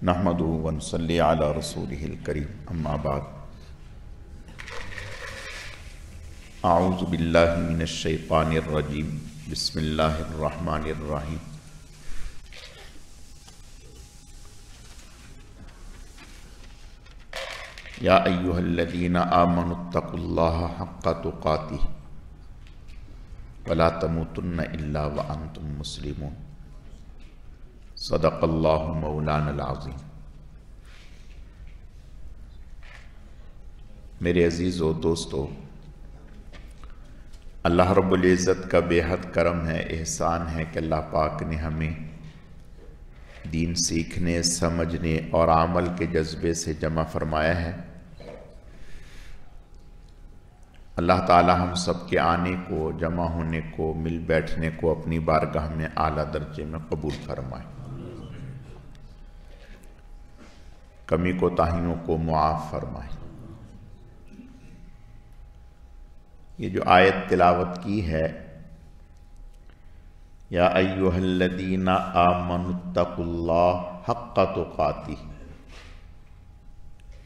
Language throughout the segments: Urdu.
نحمدہ ونصلی علی رسولہ الکریم اما بعد اعوذ باللہ من الشیطان الرجیم بسم اللہ الرحمن الرحیم یا ایہا الذین آمنوا اتقوا اللہ حق تقاتہ ولا تموتن الا وانتم مسلمون صدق اللہ مولانا العظیم۔ میرے عزیز و دوستو، اللہ رب العزت کا بے حد کرم ہے، احسان ہے کہ اللہ پاک نے ہمیں دین سیکھنے، سمجھنے اور عمل کے جذبے سے جمع فرمایا ہے۔ اللہ تعالی ہم سب کے آنے کو، جمع ہونے کو، مل بیٹھنے کو اپنی بارگاہ میں اعلیٰ درجے میں قبول فرمائے، کمی کوتاہیوں کو معاف فرمائے۔ یہ جو آیت تلاوت کی ہے، یا ایھا الذین آمنوا اتقوا اللہ حق تقاتہ،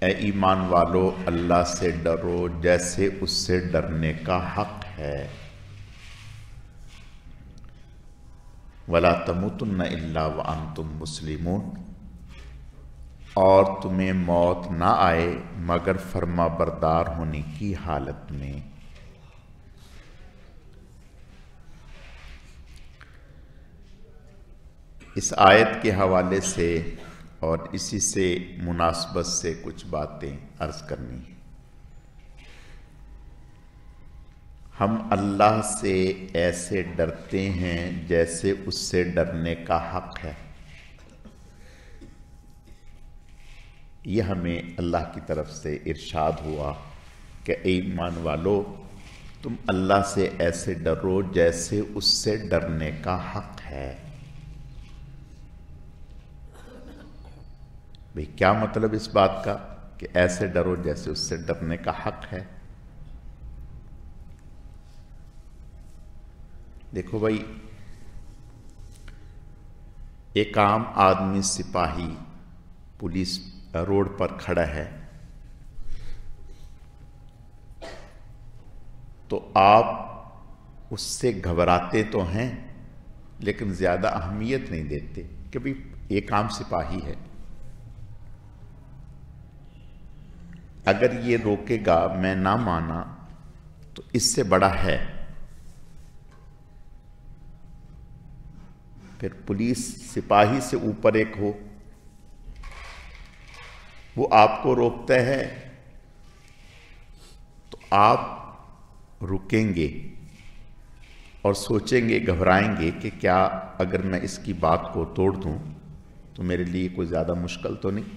اے ایمان والو اللہ سے ڈرو جیسے اس سے ڈرنے کا حق ہے۔ ولا تموتن الا وانتم مسلمون، اور تمہیں موت نہ آئے مگر فرما بردار ہونے کی حالت میں۔ اس آیت کے حوالے سے اور اسی سے مناسبت سے کچھ باتیں عرض کرنی ہیں۔ ہم اللہ سے ایسے ڈرتے ہیں جیسے اس سے ڈرنے کا حق ہے۔ یہ ہمیں اللہ کی طرف سے ارشاد ہوا کہ اے ایمان والو، تم اللہ سے ایسے ڈرو جیسے اس سے ڈرنے کا حق ہے۔ بھئی کیا مطلب اس بات کا کہ ایسے ڈرو جیسے اس سے ڈرنے کا حق ہے؟ دیکھو بھائی، ایک عام آدمی، سپاہی، پولیس روڈ پر کھڑا ہے تو آپ اس سے گھبراتے تو ہیں لیکن زیادہ اہمیت نہیں دیتے کہ بھئی ایک عام سپاہی ہے، اگر یہ روکے گا میں نہ مانا تو اس سے بڑا ہے۔ پھر پولیس سپاہی سے اوپر ایک ہو، وہ آپ کو روکتا ہے تو آپ رکیں گے اور سوچیں گے، گھبرائیں گے کہ کیا اگر میں اس کی بات کو توڑ دوں تو میرے لیے کوئی زیادہ مشکل تو نہیں؟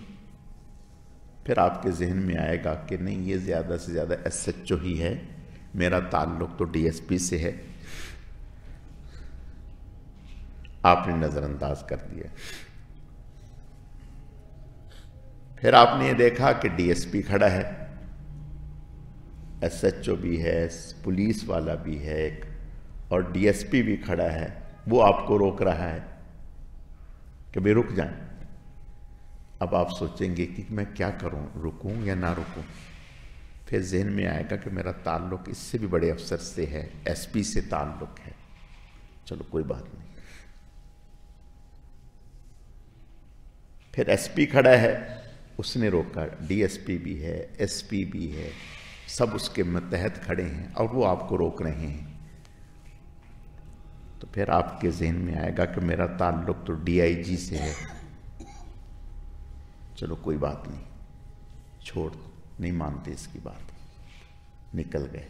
پھر آپ کے ذہن میں آئے گا کہ نہیں، یہ زیادہ سے زیادہ ایس ایچ او ہی ہے، میرا تعلق تو ڈی ایس پی سے ہے۔ آپ نے نظر انداز کر دیا۔ پھر آپ نے یہ دیکھا کہ ڈی ایس پی کھڑا ہے، ایس ایچ او بھی ہے، پولیس والا بھی ہے ایک، اور ڈی ایس پی بھی کھڑا ہے، وہ آپ کو روک رہا ہے کہ بھئی رک جائیں۔ اب آپ سوچیں گے کہ میں کیا کروں، رکوں یا نہ رکوں؟ پھر ذہن میں آئے گا کہ میرا تعلق اس سے بھی بڑے افسر سے ہے، ایس پی سے تعلق ہے، چلو کوئی بات نہیں۔ پھر ایس پی کھڑا ہے، اس نے روکا، ڈی ایس پی بھی ہے، ایس پی بھی ہے، سب اس کے متحد کھڑے ہیں اور وہ آپ کو روک رہے ہیں۔ تو پھر آپ کے ذہن میں آئے گا کہ میرا تعلق تو ڈی آئی جی سے ہے، چلو کوئی بات نہیں، چھوڑ، نہیں مانتے اس کی بات، نکل گئے۔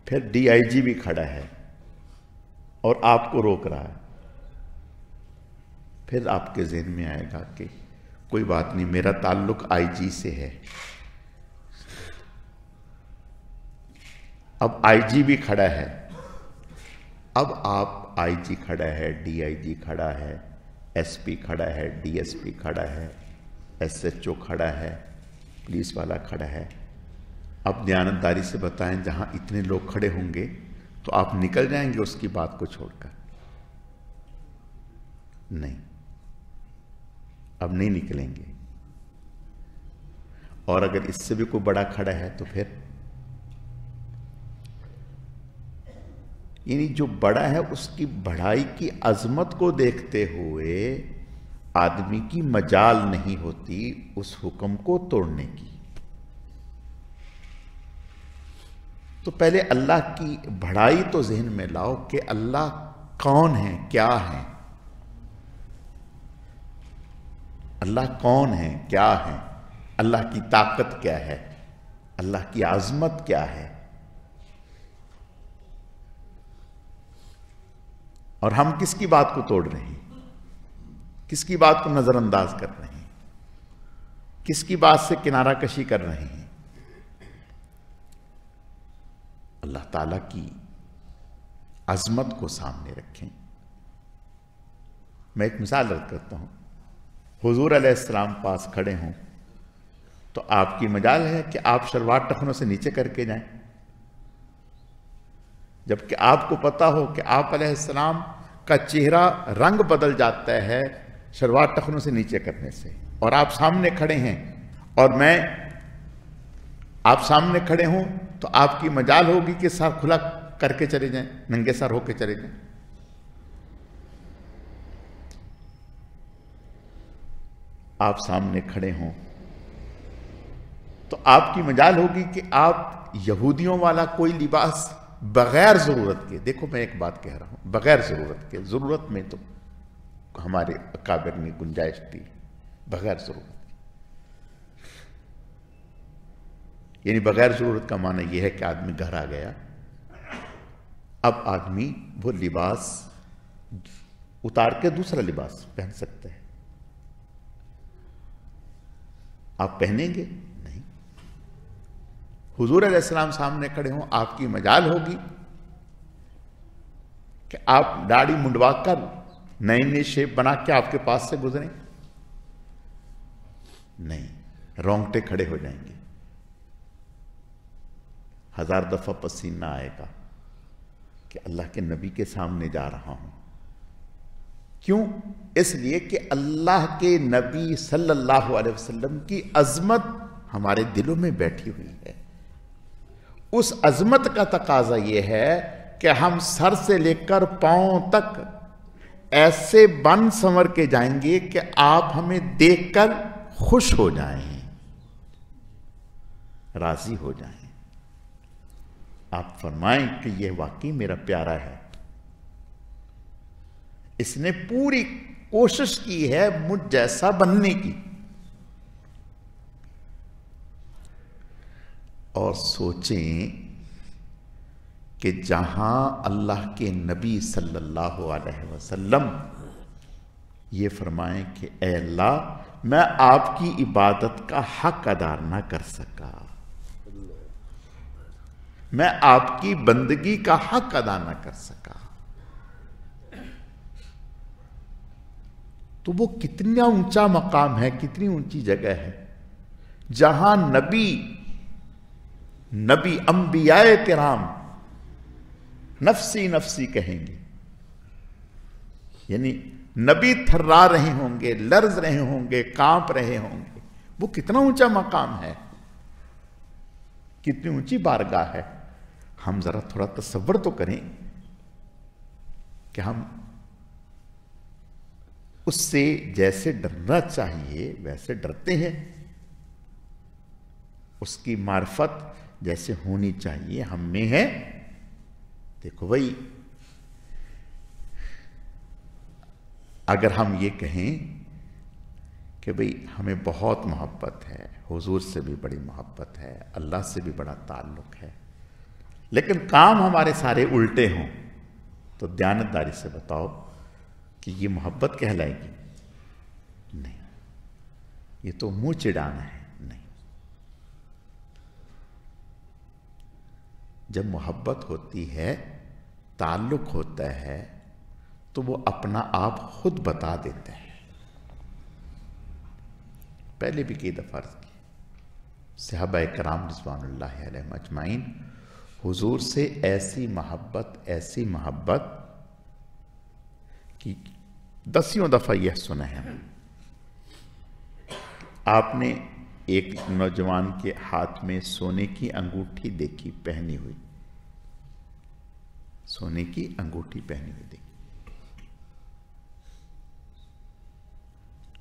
پھر ڈی آئی جی بھی کھڑا ہے اور آپ کو روک رہا ہے، پھر آپ کے ذہن میں آئے گا کہ کوئی بات نہیں، میرا تعلق آئی جی سے ہے۔ اب آئی جی بھی کھڑا ہے، اب آپ آئی جی کھڑا ہے، ڈی آئی جی کھڑا ہے، ایس پی کھڑا ہے، ڈی ایس پی کھڑا ہے، ایس ایچ او کھڑا ہے، پولیس والا کھڑا ہے۔ اب دیانتداری سے بتائیں، جہاں اتنے لوگ کھڑے ہوں گے تو آپ نکل جائیں گے اس کی بات کو چھوڑ کر؟ نہیں، اب نہیں نکلیں گے، اور اگر اس سے بھی کوئی بڑا کھڑا ہے تو پھر یعنی جو بڑا ہے اس کی بڑائی کی عظمت کو دیکھتے ہوئے آدمی کی مجال نہیں ہوتی اس حکم کو توڑنے کی۔ تو پہلے اللہ کی بڑائی تو ذہن میں لاؤ کہ اللہ کون ہے، کیا ہے، اللہ کون ہے، کیا ہے، اللہ کی طاقت کیا ہے، اللہ کی عظمت کیا ہے، اور ہم کس کی بات کو توڑ رہے ہیں، کس کی بات کو نظر انداز کر رہے ہیں، کس کی بات سے کنارہ کشی کر رہے ہیں۔ اللہ تعالیٰ کی عظمت کو سامنے رکھیں۔ میں ایک مثال عرض کرتا ہوں، حضور علیہ السلام پاس کھڑے ہوں تو آپ کی مجال ہے کہ آپ شلوار ٹخنوں سے نیچے کر کے جائیں، جبکہ آپ کو پتا ہو کہ آپ علیہ السلام کا چہرہ رنگ بدل جاتا ہے شلوار ٹخنوں سے نیچے کرنے سے، اور آپ سامنے کھڑے ہیں اور میں آپ سامنے کھڑے ہوں تو آپ کی مجال ہوگی کہ سر کھلا کر کے چلے جائیں، ننگے سر ہو کے چلے جائیں۔ آپ سامنے کھڑے ہوں تو آپ کی مجال ہوگی کہ آپ یہودیوں والا کوئی لباس بغیر ضرورت کے، دیکھو میں ایک بات کہہ رہا ہوں، بغیر ضرورت کے، ضرورت میں تو ہمارے اکابر میں گنجائش تھی، بغیر ضرورت، یعنی بغیر ضرورت کا معنی یہ ہے کہ آدمی گھر آ گیا، اب آدمی وہ لباس اتار کے دوسرا لباس پہن سکتا ہے۔ آپ پہنیں گے نہیں، حضور علیہ السلام سامنے کھڑے ہوں، آپ کی مجال ہوگی کہ آپ داڑھی منڈوا کر نئی نئی شیپ بنا کے آپ کے پاس سے گزریں؟ نہیں، رونگٹے کھڑے ہو جائیں گے، 1000 دفعہ پسینہ آئے گا کہ اللہ کے نبی کے سامنے جا رہا ہوں۔ کیوں؟ اس لیے کہ اللہ کے نبی صلی اللہ علیہ وسلم کی عظمت ہمارے دلوں میں بیٹھی ہوئی ہے۔ اس عظمت کا تقاضا یہ ہے کہ ہم سر سے لے کر پاؤں تک ایسے بن سنور کے جائیں گے کہ آپ ہمیں دیکھ کر خوش ہو جائیں، راضی ہو جائیں، آپ فرمائیں کہ یہ واقعی میرا پیارا ہے، اس نے پوری کوشش کی ہے مجھ جیسا بننے کی۔ اور سوچیں کہ جہاں اللہ کے نبی صلی اللہ علیہ وسلم یہ فرمائیں کہ اے اللہ میں آپ کی عبادت کا حق ادا نہ کر سکا، میں آپ کی بندگی کا حق ادا نہ کر سکا، تو وہ کتنا اونچا مقام ہے، کتنی اونچی جگہ ہے جہاں نبی انبیاء کرام نفسی نفسی کہیں گے، یعنی نبی تھرا رہے ہوں گے، لرز رہے ہوں گے، کانپ رہے ہوں گے۔ وہ کتنا اونچا مقام ہے، کتنی اونچی بارگاہ ہے۔ ہم ذرا تھوڑا تصور تو کریں کہ ہم اس سے جیسے ڈرنا چاہیے ویسے ڈرتے ہیں، اس کی معرفت جیسے ہونی چاہیے ہم میں ہے۔ دیکھو بھائی، اگر ہم یہ کہیں کہ بھئی ہمیں بہت محبت ہے، حضور سے بھی بڑی محبت ہے، اللہ سے بھی بڑا تعلق ہے، لیکن کام ہمارے سارے الٹے ہوں، تو دیانتداری سے بتاؤ کہ یہ محبت کہلائے گی؟ نہیں، یہ تو منہ چڑھانا ہے۔ نہیں، جب محبت ہوتی ہے، تعلق ہوتا ہے، تو وہ اپنا آپ خود بتا دیتا ہے۔ پہلے بھی کئی دفعہ عرض کی، صحابہ کرام رضوان اللہ علیہم اجمعین حضور سے ایسی محبت کہ 10 دفعہ یہ سنا ہے آپ نے ایک نوجوان کے ہاتھ میں سونے کی انگوٹھی دیکھی پہنی ہوئی، سونے کی انگوٹھی پہنی ہوئی دیکھی.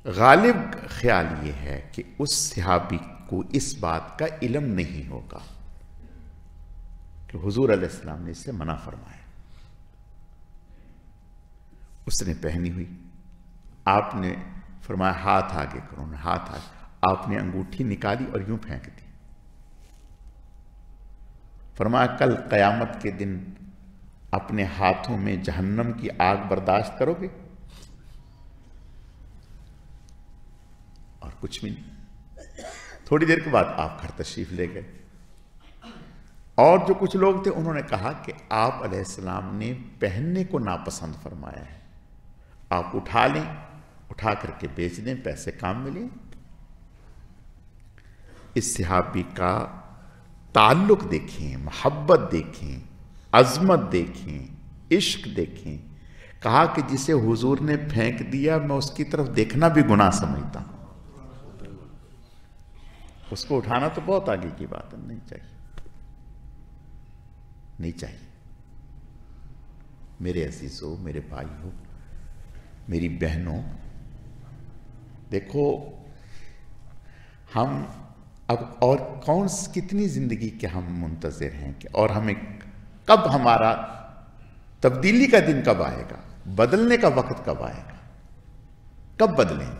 غالب خیال یہ ہے کہ اس صحابی کو اس بات کا علم نہیں ہوگا کہ حضور علیہ السلام نے اس سے منع فرمایا. اس نے پہنی ہوئی، آپ نے فرمایا ہاتھ آگے کرو، ہاتھ آگے. آپ نے انگوٹھی نکالی اور یوں پھینک دی. فرمایا کل قیامت کے دن اپنے ہاتھوں میں جہنم کی آگ برداشت کرو گے؟ اور کچھ بھی نہیں. تھوڑی دیر کے بعد آپ گھر تشریف لے گئے. اور جو کچھ لوگ تھے انہوں نے کہا کہ آپ علیہ السلام نے پہننے کو ناپسند فرمایا ہے، آپ اٹھا لیں، اٹھا کر کے بیچ دیں، پیسے کام ملیں. اس صحابی کا تعلق دیکھیں، محبت دیکھیں، عظمت دیکھیں، عشق دیکھیں. کہا کہ جسے حضور نے پھینک دیا میں اس کی طرف دیکھنا بھی گناہ سمجھتا ہوں. اس کو اٹھانا تو بہت آگے کی بات ہے، نہیں چاہیے، نہیں چاہیے. میرے عزیزوں، میرے بھائیوں، میری بہنوں، دیکھو ہم اب اور کتنی زندگی کے ہم منتظر ہیں کہ اور ہمیں کب ہمارا تبدیلی کا دن کب آئے گا، بدلنے کا وقت کب آئے گا، کب بدلیں؟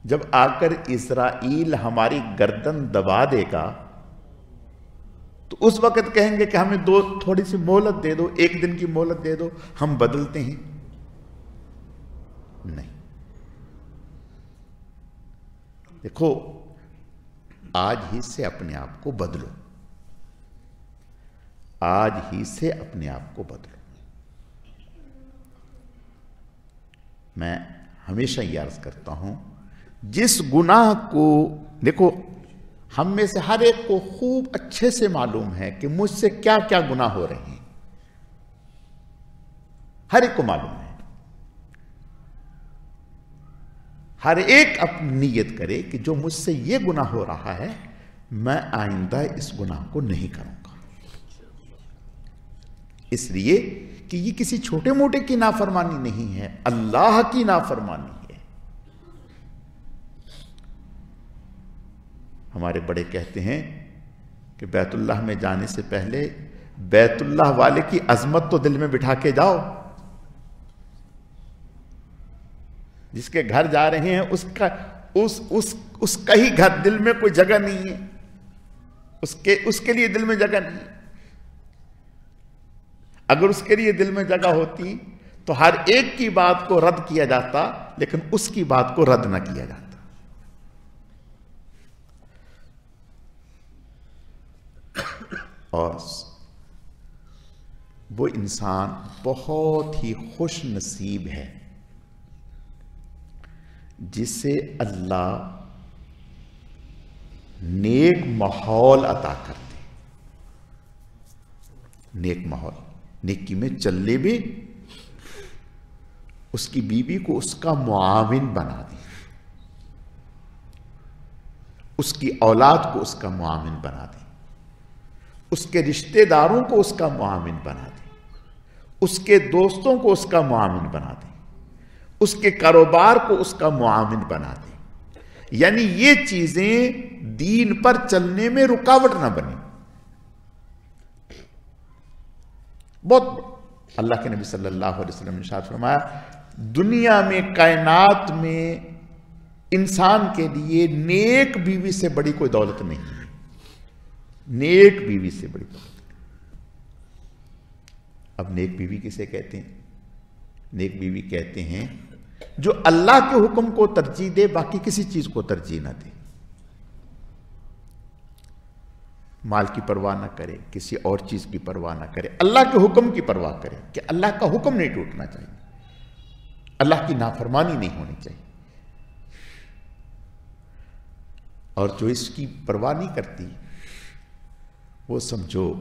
جب آ کر اسرائیل ہماری گردن دبا دے گا تو اس وقت کہیں گے کہ ہمیں تھوڑی سی مہلت دے دو، ایک دن کی مہلت دے دو، ہم بدلتے ہیں؟ نہیں. دیکھو آج ہی سے اپنے آپ کو بدلو، آج ہی سے اپنے آپ کو بدلو. میں ہمیشہ یہ عرض کرتا ہوں، جس گناہ کو دیکھو ہم میں سے ہر ایک کو خوب اچھے سے معلوم ہے کہ مجھ سے کیا کیا گناہ ہو رہے ہیں، ہر ایک کو معلوم ہے. ہر ایک اپنی نیت کرے کہ جو مجھ سے یہ گناہ ہو رہا ہے میں آئندہ اس گناہ کو نہیں کروں گا. اس لیے کہ یہ کسی چھوٹے موٹے کی نافرمانی نہیں ہے، اللہ کی نافرمانی ہے. ہمارے بڑے کہتے ہیں کہ بیت اللہ میں جانے سے پہلے بیت اللہ والے کی عظمت تو دل میں بٹھا کے جاؤ. جس کے گھر جا رہے ہیں اس کا ہی گھر، دل میں کوئی جگہ نہیں ہے، اس کے لیے دل میں جگہ نہیں. اگر اس کے لیے دل میں جگہ ہوتی تو ہر ایک کی بات کو رد کیا جاتا، لیکن اس کی بات کو رد نہ کیا جاتا. اور وہ انسان بہت ہی خوش نصیب ہے جسے اللہ نیک ماحول عطا کرتے. نیک ماحول، نیکی میں چلنے بھی، اس کی بیوی کو اس کا معاون بنا دے، اس کی اولاد کو اس کا معاون بنا دے، اس کے رشتہ داروں کو اس کا معاون بنا دے، اس کے دوستوں کو اس کا معاون بنا دے، اس کے کاروبار کو اس کا معاون بنا دے. یعنی یہ چیزیں دین پر چلنے میں رکاوٹ نہ بنے. بہت اللہ کے نبی صلی اللہ علیہ وسلم نے ارشاد فرمایا، دنیا میں، کائنات میں انسان کے لیے نیک بیوی سے بڑی کوئی دولت نہیں ہے. نیک بیوی سے بڑی دولت. اب نیک بیوی کسے کہتے ہیں؟ نیک بیوی کہتے ہیں جو اللہ کے حکم کو ترجیح دے، باقی کسی چیز کو ترجیح نہ دے. مال کی پرواہ نہ کرے، کسی اور چیز کی پرواہ نہ کرے، اللہ کے حکم کی پرواہ کرے کہ اللہ کا حکم نہیں ٹوٹنا چاہیے، اللہ کی نافرمانی نہیں ہونی چاہیے. اور جو اس کی پرواہ نہیں کرتی وہ سمجھو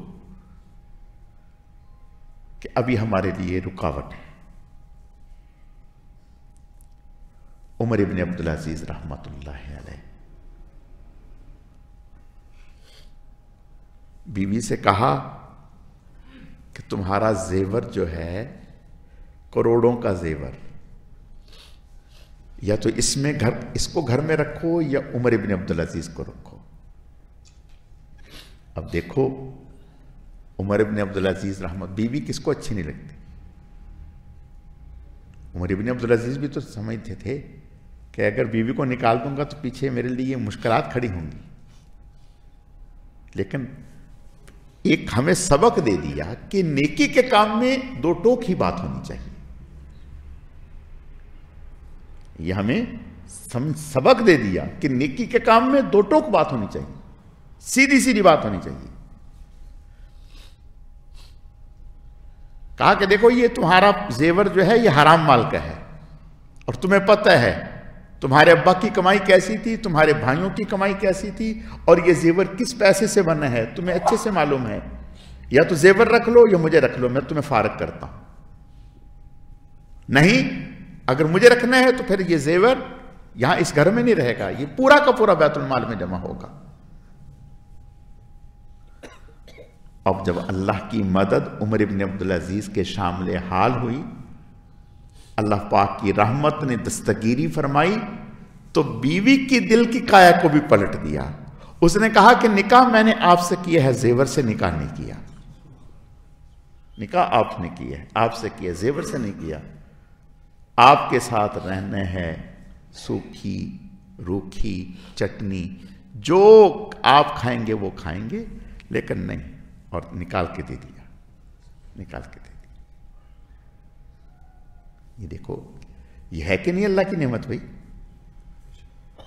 کہ ابھی ہمارے لیے رکاوٹ ہے. عمر ابن عبدالعزیز رحمت اللہ علیہ بیوی سے کہا کہ تمہارا زیور جو ہے کروڑوں کا زیور، یا تو اس کو گھر میں رکھو یا عمر ابن عبدالعزیز کو رکھو۔ اب دیکھو عمر ابن عبدالعزیز رحمت، بیوی کس کو اچھی نہیں لگتی؟ عمر ابن عبدالعزیز بھی تو سمجھتے تھے کہ اگر بیوی کو نکال دوں گا تو پیچھے میرے لیے مشکلات کھڑی ہوں گی، لیکن ایک ہمیں سبق دے دیا کہ نیکی کے کام میں دو ٹوک ہی بات ہونی چاہیے۔ یہ ہمیں سبق دے دیا کہ نیکی کے کام میں دو ٹوک بات ہونی چاہیے، سیدھی سیدھی بات ہونی چاہیے۔ کہا کہ دیکھو یہ تمہارا زیور جو ہے یہ حرام مال کا ہے، اور تمہیں پتہ ہے تمہارے ابا کی کمائی کیسی تھی، تمہارے بھائیوں کی کمائی کیسی تھی، اور یہ زیور کس پیسے سے بنا ہے تمہیں اچھے سے معلوم ہے۔ یا تو زیور رکھ لو یا مجھے رکھ لو، میں تمہیں فارغ کرتا ہوں۔ نہیں، اگر مجھے رکھنا ہے تو پھر یہ زیور یہاں اس گھر میں نہیں رہے گا، یہ پورا کا پورا بیت المال میں جمع ہوگا۔ اب جب اللہ کی مدد عمر ابن عبدالعزیز کے شامل حال ہوئی، اللہ پاک کی رحمت نے دستگیری فرمائی، تو بیوی کی دل کی کایا کو بھی پلٹ دیا۔ اس نے کہا کہ نکاح میں نے آپ سے کیا ہے، زیور سے نکاح نہیں کیا۔ نکاح آپ نے کیا ہے، آپ سے کیا، زیور سے نہیں کیا۔ آپ کے ساتھ رہنا ہے سوکھی روکھی چٹنی، جو آپ کھائیں گے وہ کھائیں گے، لیکن نہیں، اور نکال کے دے دیا، نکال کے دے دیا۔ یہ دیکھو یہ ہے کہ نہیں اللہ کی نعمت بھائی؟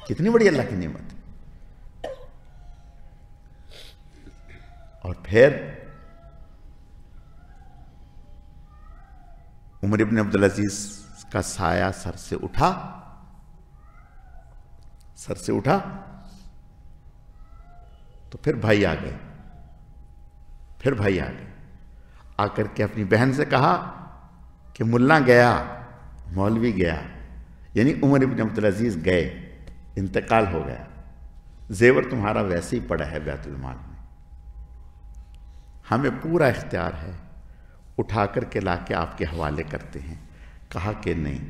کتنی بڑی اللہ کی نعمت ہے۔ اور پھر عمر ابن عبدالعزیز کا سایہ سر سے اٹھا، تو پھر بھائی آ گئے، آ کر کے اپنی بہن سے کہا کہ ملا گیا، مولوی گیا، یعنی عمر ابن عبدالعزیز گئے، انتقال ہو گیا، زیور تمہارا ویسے ہی پڑا ہے بیت المال میں، ہمیں پورا اختیار ہے، اٹھا کر کے لا کے آپ کے حوالے کرتے ہیں۔ کہا کہ نہیں،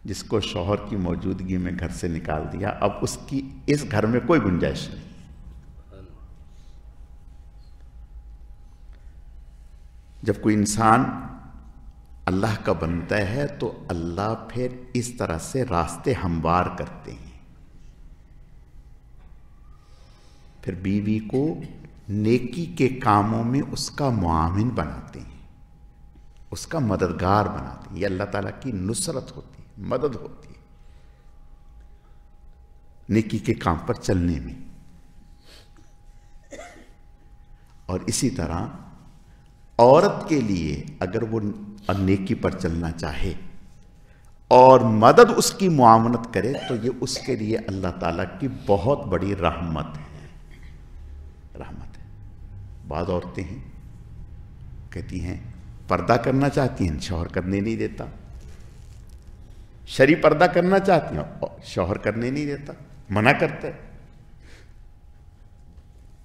جس کو شوہر کی موجودگی میں گھر سے نکال دیا، اب اس کی اس گھر میں کوئی گنجائش نہیں۔ جب کوئی انسان اللہ کا بنتا ہے تو اللہ پھر اس طرح سے راستے ہموار کرتے ہیں، پھر بیوی کو نیکی کے کاموں میں اس کا معاون بناتے ہیں، اس کا مددگار بناتے ہیں۔ یہ اللہ تعالیٰ کی نصرت ہوتی ہے، مدد ہوتی ہے نیکی کے کام پر چلنے میں۔ اور اسی طرح عورت کے لیے اگر وہ نیکی پر چلنا چاہے اور مدد اس کی معاونت کرے تو یہ اس کے لیے اللہ تعالیٰ کی بہت بڑی رحمت ہے، بعض عورتیں ہیں کہتی ہیں پردہ کرنا چاہتی ہیں، شوہر کرنے نہیں دیتا، شرعی پردہ کرنا چاہتی ہیں، شوہر کرنے نہیں دیتا، منع کرتا ہے،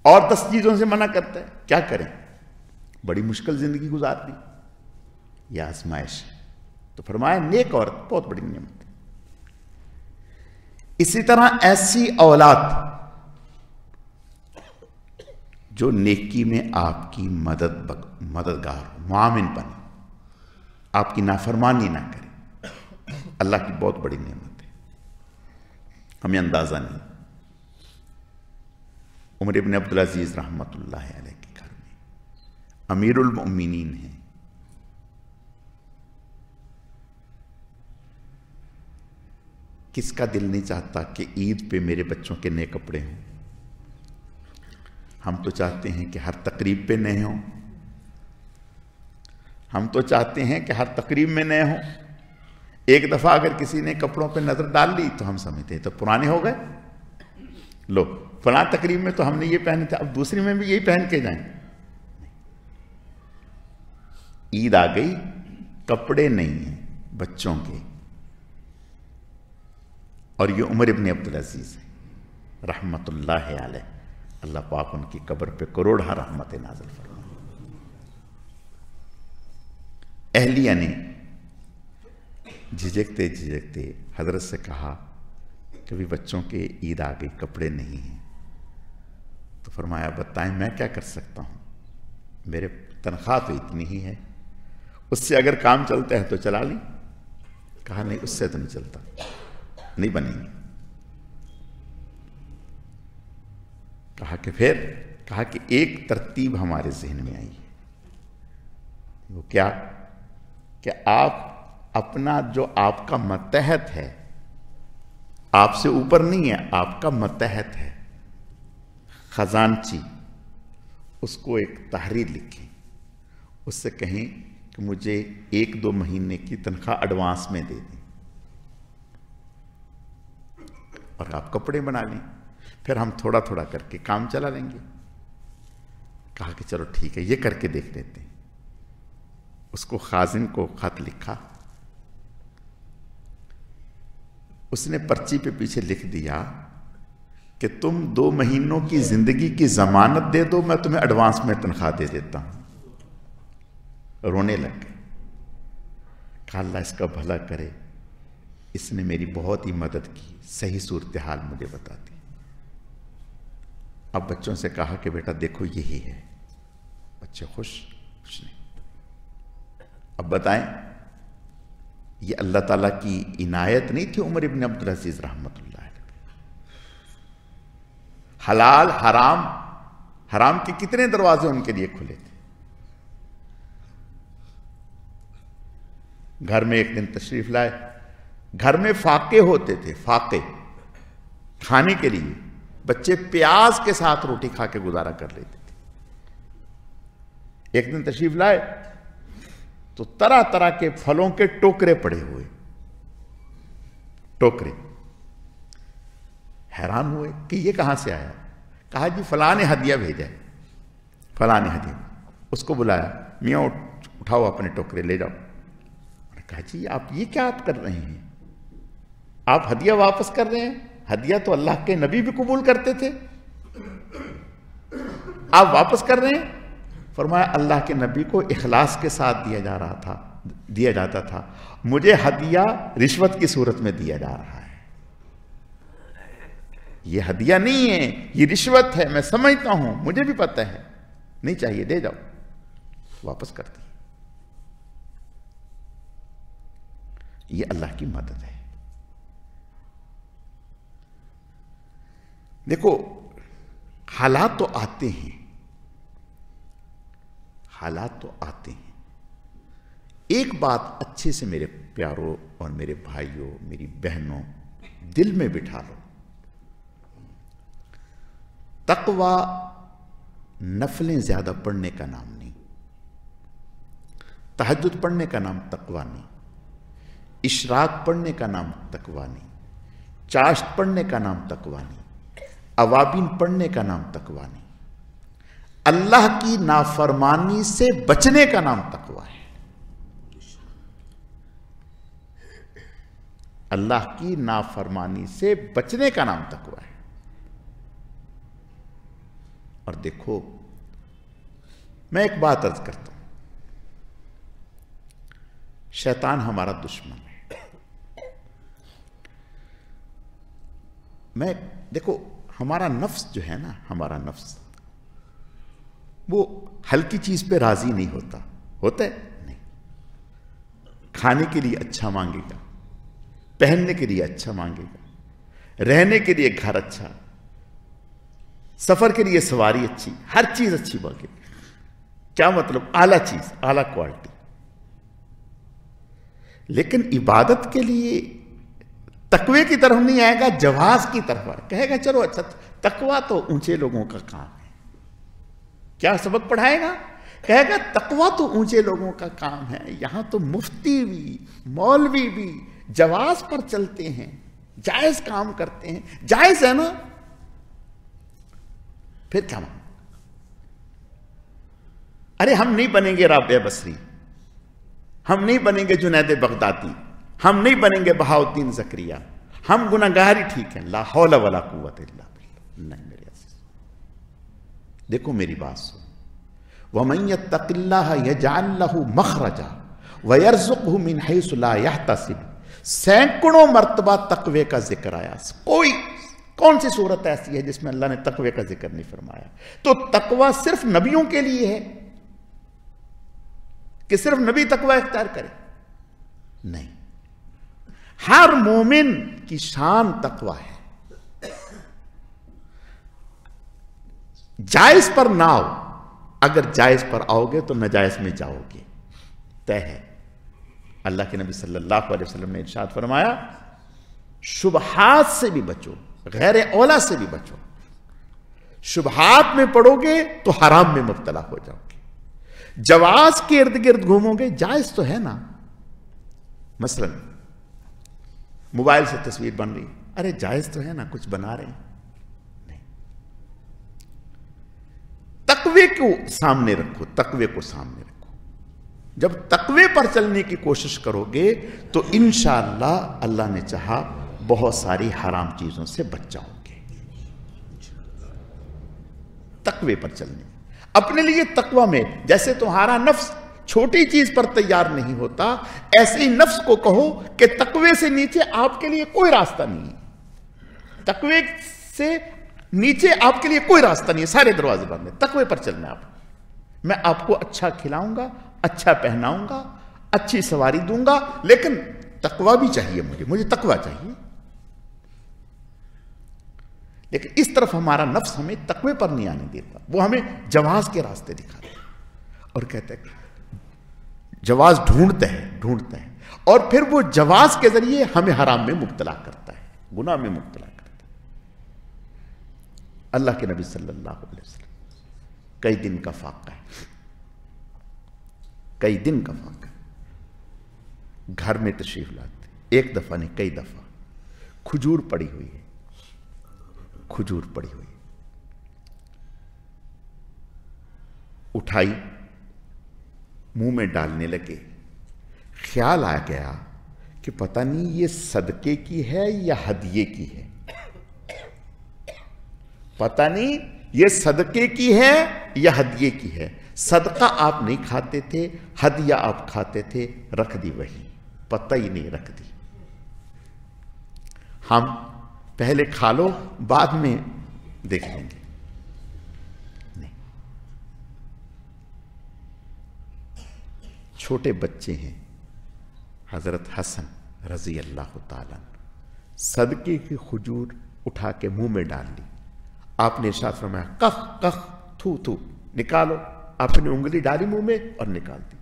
اور 10 چیزوں سے منع کرتا ہے، کیا کریں؟ بڑی مشکل زندگی گزارنی، یہ آزمائش ہے۔ تو فرمایا نیک عورت بہت بڑی نعمت ہے۔ اسی طرح ایسی اولاد جو نیکی میں آپ کی مددگار معاون بنے، آپ کی نافرمانی نہ کرے، اللہ کی بہت بڑی نعمت ہے، ہمیں اندازہ نہیں۔ عمر ابن عبدالعزیز رحمت اللہ علیہ کے گھر میں امیر المؤمنین ہیں، کس کا دل نہیں چاہتا کہ عید پہ میرے بچوں کے نئے کپڑے ہوں؟ ہم تو چاہتے ہیں کہ ہر تقریب پہ نئے ہوں، ہم تو چاہتے ہیں کہ ہر تقریب میں نئے ہوں۔ ایک دفعہ اگر کسی نے کپڑوں پہ نظر ڈال لی تو ہم سمجھتے ہیں تو پرانے ہو گئے، لو فلاں تقریب میں تو ہم نے یہ پہنے تھے، اب دوسری میں بھی یہی پہن کے جائیں۔ عید آ گئی، کپڑے نہیں ہیں بچوں کے، اور یہ عمر ابن عبدالعزیز ہے رحمت اللہ علیہ. اللہ پاک ان کی قبر پہ کروڑہ رحمت نازل فرمائے. اہلیہ نے جھجکتے جھجکتے حضرت سے کہا کہ بھی بچوں کے عید آ گئی، کپڑے نہیں ہیں. تو فرمایا بتائیں میں کیا کر سکتا ہوں، میرے تنخواہ تو اتنی ہی ہے، اس سے اگر کام چلتا ہے تو چلا لی. کہا نہیں اس سے تو نہیں چلتا، نہیں بنیں گے. کہا کہ پھر؟ کہا کہ ایک ترتیب ہمارے ذہن میں آئی ہے. وہ کیا؟ کہ آپ اپنا جو آپ کا متحد ہے، آپ سے اوپر نہیں ہے، آپ کا متحد ہے، خزانچی، اس کو ایک تحریر لکھیں، اس سے کہیں کہ مجھے 1-2 مہینے کی تنخواہ ایڈوانس میں دے دیں اور آپ کپڑے بنا لیں، پھر ہم تھوڑا تھوڑا کر کے کام چلا لیں گے. کہا کہ چلو ٹھیک ہے، یہ کر کے دیکھ لیتے ہیں. اس کو خازن کو خط لکھا، اس نے پرچی پہ پیچھے لکھ دیا کہ تم 2 مہینوں کی زندگی کی ضمانت دے دو، میں تمہیں ایڈوانس میں تنخواہ دے دیتا ہوں. رونے لگ گئے. کہا اللہ اس کا بھلا کرے، اس نے میری بہت ہی مدد کی، صحیح صورتحال مجھے بتا دی. اب بچوں سے کہا کہ بیٹا دیکھو یہی ہے. بچے خوش نہیں. اب بتائیں یہ اللہ تعالیٰ کی عنایت نہیں تھی عمر ابن عبدالعزیز رحمت اللہ علیہ. حلال حرام، حرام کے کتنے دروازے ان کے لیے کھلے تھے. گھر میں ایک دن تشریف لائے، گھر میں فاقے ہوتے تھے، فاقے کھانے کے لیے. بچے پیاز کے ساتھ روٹی کھا کے گزارا کر لیتے تھے. ایک دن تشریف لائے تو طرح طرح کے پھلوں کے ٹوکرے پڑے ہوئے، ٹوکرے. حیران ہوئے کہ یہ کہاں سے آیا. کہا جی فلاں نے ہدیہ بھیجا ہے، فلاں نے ہدیہ. اس کو بلایا، میاں اٹھاؤ اپنے ٹوکرے لے جاؤ. کہا جی آپ یہ کیا آپ کر رہے ہیں، آپ ہدیہ واپس کر رہے ہیں؟ ہدیہ تو اللہ کے نبی بھی قبول کرتے تھے، آپ واپس کر رہے ہیں؟ فرمایا اللہ کے نبی کو اخلاص کے ساتھ دیا جاتا تھا، مجھے ہدیہ رشوت کی صورت میں دیا جا رہا ہے. یہ ہدیہ نہیں ہے، یہ رشوت ہے، میں سمجھتا ہوں، مجھے بھی پتہ ہے، نہیں چاہیے، دے جاؤ. واپس کر دی. یہ اللہ کی مدد ہے. دیکھو حالات تو آتے ہیں، حالات تو آتے ہیں. ایک بات اچھے سے میرے پیاروں اور میرے بھائیوں، میری بہنوں، دل میں بٹھا لو. تقوی نفلیں زیادہ پڑھنے کا نام نہیں، تہجد پڑھنے کا نام تقوی نہیں، اشراق پڑھنے کا نام تقوی نہیں، چاشت پڑھنے کا نام تقوی نہیں، اوابین پڑھنے کا نام تقوی نہیں. اللہ کی نافرمانی سے بچنے کا نام تقوی ہے. اللہ کی نافرمانی سے بچنے کا نام تقوی ہے. اور دیکھو میں ایک بات عرض کرتا ہوں، شیطان ہمارا دشمن ہے. دیکھو ہمارا نفس جو ہے نا، ہمارا نفس وہ ہلکی چیز پہ راضی نہیں ہوتا ہے نہیں. کھانے کے لیے اچھا مانگے گا، پہننے کے لیے اچھا مانگے گا، رہنے کے لیے گھر اچھا، سفر کے لیے سواری اچھی، ہر چیز اچھی مانگے گا. کیا مطلب؟ اعلیٰ چیز، اعلیٰ کوالٹی. لیکن عبادت کے لیے تقوی کی طرف نہیں آئے گا، جواز کی طرف کہے گا چلو اچھا. تقوی تو اونچے لوگوں کا کام ہے. کیا سبق پڑھائے گا؟ کہے گا تقوی تو اونچے لوگوں کا کام ہے، یہاں تو مفتی بھی مولوی بھی جواز پر چلتے ہیں، جائز کام کرتے ہیں. جائز ہے نا، پھر کیا مانگ؟ ارے ہم نہیں بنیں گے رابعہ بصری، ہم نہیں بنیں گے جنید بغدادی، ہم نہیں بنیں گے بہاؤالدین زکریا، ہم گناہگار ہی ٹھیک ہیں، لا حول ولا قوت الا باللہ. نہیں میرے عزیز، دیکھو میری بات سن. وَمَن يَتَّقِ اللَّهَ يَجْعَلْ لَهُ مَخْرَجًا وَيَرْزُقْهُ مِنْ حَيْثُ لَا يَحْتَسِبُ. سینکڑوں مرتبہ تقوی کا ذکر آیا. کون سی صورت ایسی ہے جس میں اللہ نے تقوی کا ذکر نہیں فرمایا؟ تو تقوی صرف نبیوں کے لیے ہے کہ صرف نبی تقوی اختیار کرے؟ نہیں، ہر مومن کی شان تقوی ہے. جائز پر نہ آؤ، اگر جائز پر آؤ گے تو ناجائز میں جاؤ گے، طے ہے. اللہ کے نبی صلی اللہ علیہ وسلم نے ارشاد فرمایا شبہات سے بھی بچو، غیر اولا سے بھی بچو. شبہات میں پڑو گے تو حرام میں مبتلا ہو جاؤ گے. جواز کے ارد گرد گھومو گے، جائز تو ہے نا. مثلا موبائل سے تصویر بن رہی، ارے جائز تو ہے نا، کچھ بنا رہے ہیں. نہیں، تقوی کو سامنے رکھو، تقوی کو سامنے رکھو. جب تقوی پر چلنے کی کوشش کرو گے تو انشاءاللہ اللہ نے چاہا بہت ساری حرام چیزوں سے بچ جاؤ گے. تقوی پر چلنے، اپنے لیے تقوی میں جیسے تمہارا نفس چھوٹی چیز پر تیار نہیں ہوتا، ایسے ہی نفس کو کہو کہ تقوی سے نیچے آپ کے لیے کوئی راستہ نہیں ہے. تقوی سے نیچے آپ کے لیے کوئی راستہ نہیں ہے، سارے دروازے بند ہیں. تقوی پر چلنا. میں آپ کو اچھا کھلاؤں گا، اچھا پہناؤں گا، اچھی سواری دوں گا، لیکن تقوی بھی چاہیے مجھے تقوی چاہیے. لیکن اس طرف ہمارا نفس ہمیں تقوی پر نہیں آنے دیتا، وہ ہمیں جواز کے راستے دکھاتا ہے اور کہتا ہے کہ جواز ڈھونڈتا ہے اور پھر وہ جواز کے ذریعے ہمیں حرام میں مبتلا کرتا ہے، گناہ میں مبتلا کرتا ہے. اللہ کے نبی صلی اللہ علیہ وسلم کئی دن کا فاقہ ہے، کئی دن کا فاقہ. گھر میں تشریف لاتے، ایک دفعہ نہیں کئی دفعہ. کھجور پڑی ہوئی ہے، کھجور پڑی ہوئی، اٹھائی، منہ میں ڈالنے لگے. خیال آ گیا کہ پتہ نہیں یہ صدقے کی ہے یا ہدیے کی ہے. پتہ نہیں یہ صدقے کی ہے یا ہدیے کی ہے. صدقہ آپ نہیں کھاتے تھے، ہدیہ آپ کھاتے تھے، رکھ دی وہی، پتہ ہی نہیں رکھ دی. ہم پہلے کھا لو بعد میں دیکھ لیں گے. نہیں، چھوٹے بچے ہیں، حضرت حسن رضی اللہ تعالیٰ صدقے کی کھجور اٹھا کے منہ میں ڈال لی. آپ نے ارشاد فرمایا کخ کخ تھو تھو، نکالو. آپ نے انگلی ڈالی منہ میں اور نکال دی.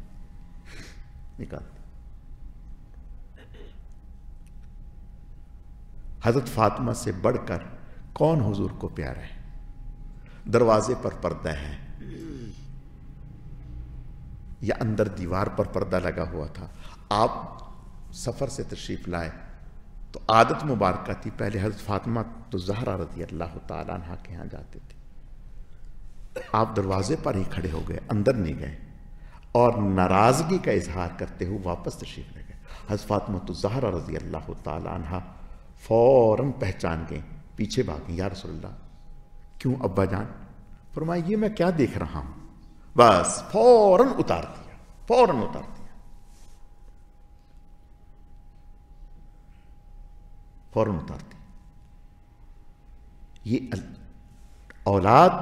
حضرت فاطمہ سے بڑھ کر کون حضور کو پیارا ہے؟ دروازے پر پردہ ہے یا اندر دیوار پر پردہ لگا ہوا تھا. آپ سفر سے تشریف لائے تو عادت مبارکہ تھی، پہلے حضرت فاطمہ تو زہرا رضی اللہ تعالیٰ عنہ کے ہاں جاتے تھے. آپ دروازے پر ہی کھڑے ہو گئے، اندر نہیں گئے اور ناراضگی کا اظہار کرتے ہوئے واپس تشریف لے گئے. حضرت فاطمہ تو زہرا رضی اللہ تعالیٰ عنہ فوراً پہچان گئے، پیچھے بھاگیں، یا رسول اللہ. کیوں ابا جان؟ فرمایا یہ میں کیا دیکھ رہا ہوں. بس فوراً اتار دیا، فوراً اتار دیا، فوراً اتار دیا. یہ اولاد